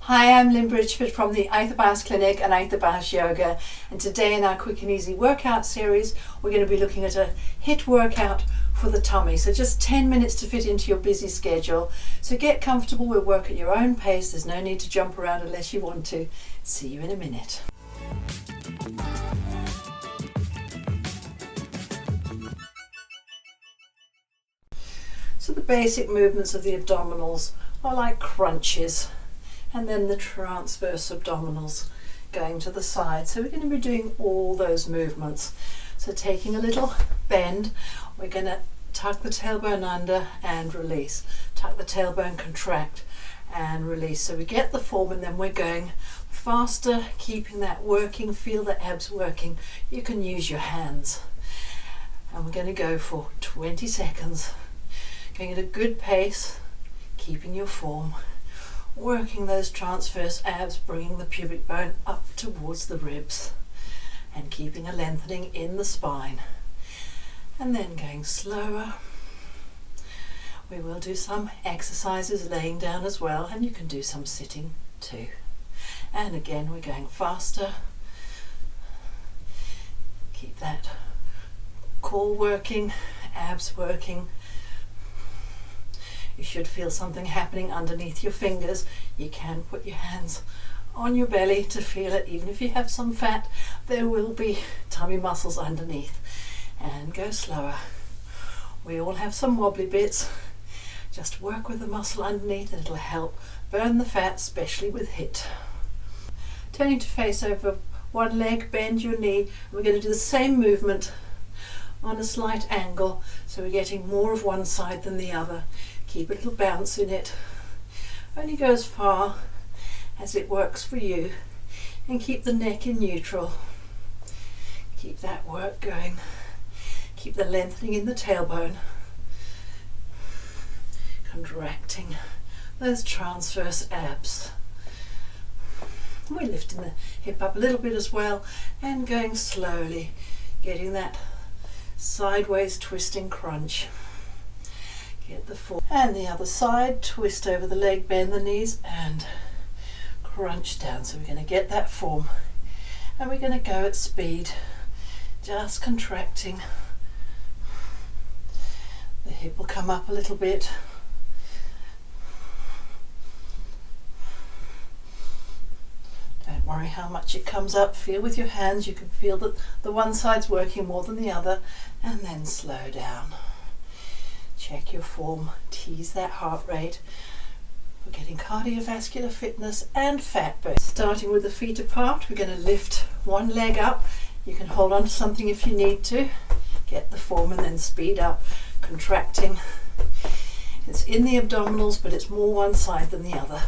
Hi, I'm Lynn Bridgeford from the HIIT Clinic and HIIT Yoga, and today in our quick and easy workout series we're going to be looking at a HIIT workout for the tummy. So just 10 minutes to fit into your busy schedule. So get comfortable, we'll work at your own pace, there's no need to jump around unless you want to. See you in a minute. So the basic movements of the abdominals are like crunches, and then the transverse abdominals going to the side. So we're going to be doing all those movements. So taking a little bend, we're going to tuck the tailbone under and release. Tuck the tailbone, contract and release. So we get the form, and then we're going faster, keeping that working. Feel the abs working. You can use your hands. And we're going to go for 20 seconds. Going at a good pace, keeping your form. Working those transverse abs, bringing the pubic bone up towards the ribs and keeping a lengthening in the spine. And then going slower. We will do some exercises laying down as well, and you can do some sitting too. And again we're going faster. Keep that core working, abs working. You should feel something happening underneath your fingers. You can put your hands on your belly to feel it. Even if you have some fat, there will be tummy muscles underneath. And go slower. We all have some wobbly bits. Just work with the muscle underneath and it'll help burn the fat, especially with HIIT. Turning to face over one leg, bend your knee. We're going to do the same movement on a slight angle, so we're getting more of one side than the other. Keep a little bounce in it. Only go as far as it works for you, and keep the neck in neutral. Keep that work going. Keep the lengthening in the tailbone. Contracting those transverse abs. We're lifting the hip up a little bit as well and going slowly, getting that sideways twisting crunch. Get the form. And the other side, twist over the leg, bend the knees and crunch down. So we're going to get that form, and we're going to go at speed, just contracting. The hip will come up a little bit. Don't worry how much it comes up. Feel with your hands. You can feel that the one side's working more than the other, and then slow down. Check your form. Tease that heart rate. We're getting cardiovascular fitness and fat burn. Starting with the feet apart, we're going to lift one leg up. You can hold on to something if you need to. Get the form and then speed up, contracting. It's in the abdominals, but it's more one side than the other.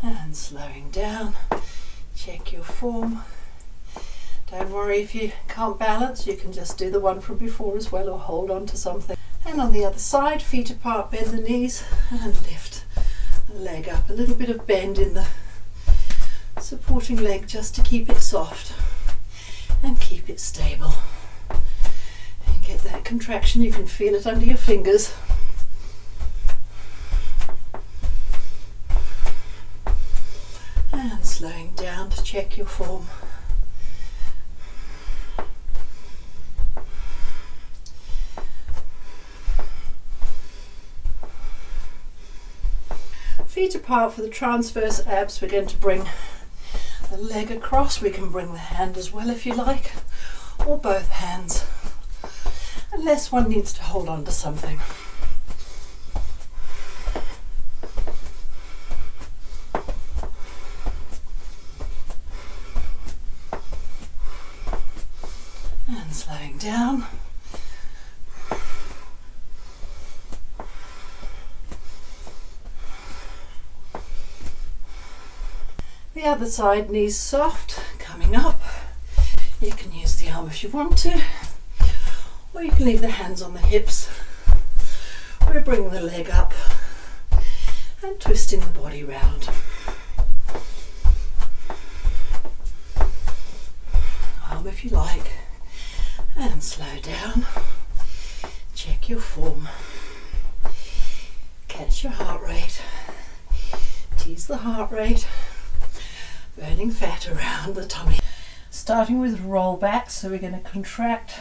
And slowing down. Check your form. Don't worry if you can't balance, you can just do the one from before as well, or hold on to something. And on the other side, feet apart, bend the knees and lift the leg up. A little bit of bend in the supporting leg just to keep it soft and keep it stable. And get that contraction, you can feel it under your fingers. And slowing down to check your form. Feet apart for the transverse abs. We're going to bring the leg across. We can bring the hand as well if you like, or both hands, unless one needs to hold on to something. And slowing down. The other side, knees soft, coming up. You can use the arm if you want to, or you can leave the hands on the hips. We're bringing the leg up and twisting the body round. Arm if you like, and slow down. check your form. Catch your heart rate. Tease the heart rate. Burning fat around the tummy. Starting with roll back, so we're going to contract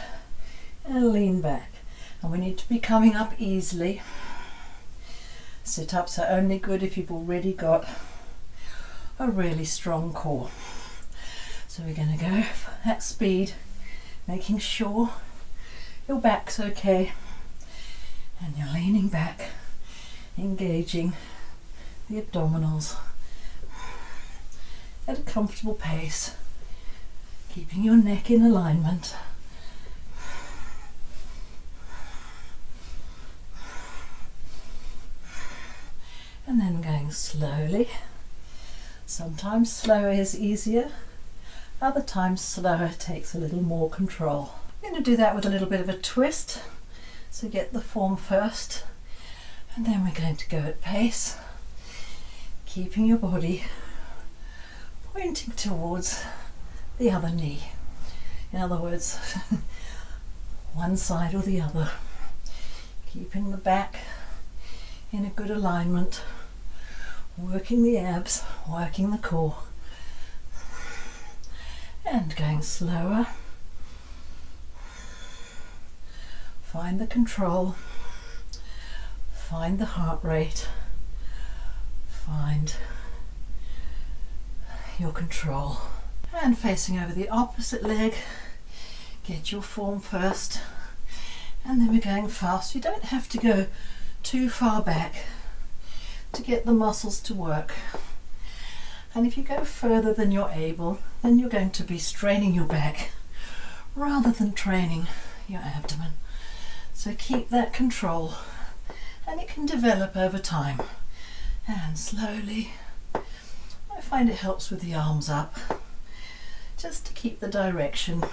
and lean back. And we need to be coming up easily. Sit-ups are only good if you've already got a really strong core. So we're going to go at speed, making sure your back's okay and you're leaning back, engaging the abdominals at a comfortable pace, keeping your neck in alignment. And then going slowly. Sometimes slower is easier, other times slower takes a little more control. I'm going to do that with a little bit of a twist. So get the form first, and then we're going to go at pace, keeping your body pointing towards the other knee. In other words, one side or the other. Keeping the back in a good alignment, working the abs, working the core, and going slower. Find the control, find the heart rate, find your control. And facing over the opposite leg, get your form first, and then we're going fast. You don't have to go too far back to get the muscles to work. And if you go further than you're able, then you're going to be straining your back rather than training your abdomen. So keep that control, and it can develop over time. And slowly, I find it helps with the arms up, just to keep the direction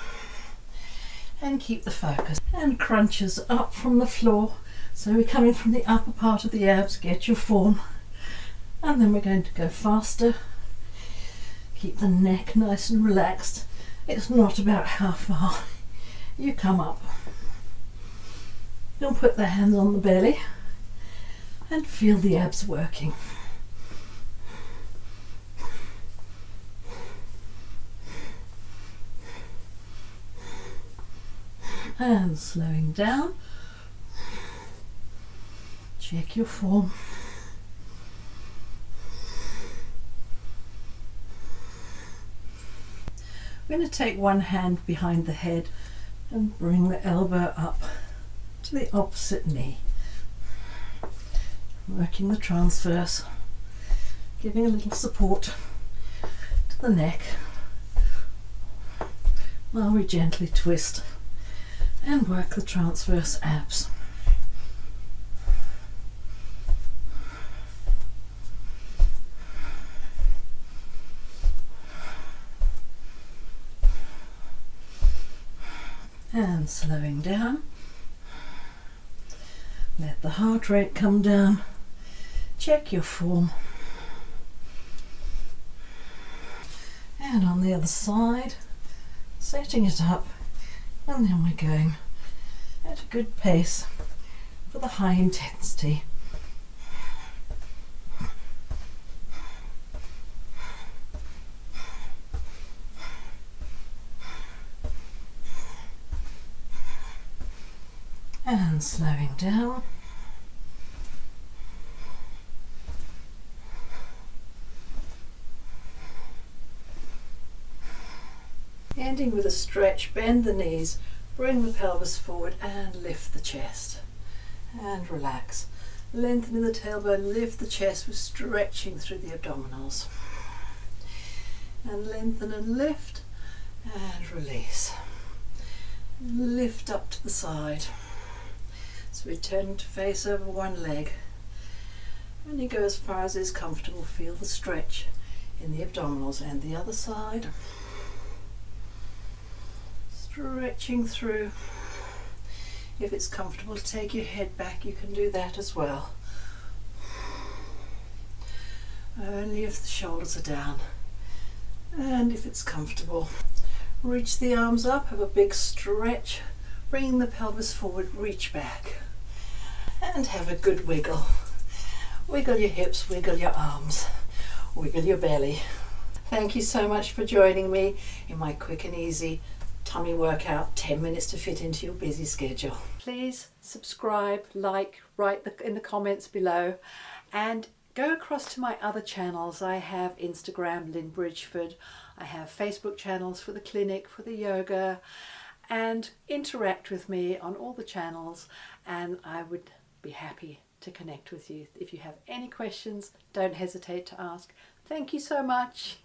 and keep the focus. And crunches up from the floor. So we're coming from the upper part of the abs, get your form, and then we're going to go faster. Keep the neck nice and relaxed. It's not about how far you come up. You'll put the hands on the belly and feel the abs working. And slowing down. Check your form. We're going to take one hand behind the head and bring the elbow up to the opposite knee. Working the transverse, giving a little support to the neck while we gently twist and work the transverse abs. And slowing down. Let the heart rate come down. Check your form. And on the other side, setting it up, and then we're going at a good pace for the high intensity. And slowing down. Ending with a stretch, bend the knees, bring the pelvis forward and lift the chest. And relax. Lengthening the tailbone, lift the chest with stretching through the abdominals. And lengthen and lift and release. Lift up to the side. So we're turning to face over one leg. And you go as far as is comfortable. Feel the stretch in the abdominals and the other side. Stretching through. If it's comfortable to take your head back, you can do that as well. Only if the shoulders are down. And if it's comfortable, reach the arms up, have a big stretch, bringing the pelvis forward, reach back. and have a good wiggle. Wiggle your hips, wiggle your arms, wiggle your belly. Thank you so much for joining me in my quick and easy tummy workout, 10 minutes to fit into your busy schedule. Please subscribe, like, write in the comments below, and go across to my other channels. I have Instagram, Lynn Bridgeford. I have Facebook channels for the clinic, for the yoga, and interact with me on all the channels, and I would be happy to connect with you. If you have any questions, don't hesitate to ask. Thank you so much.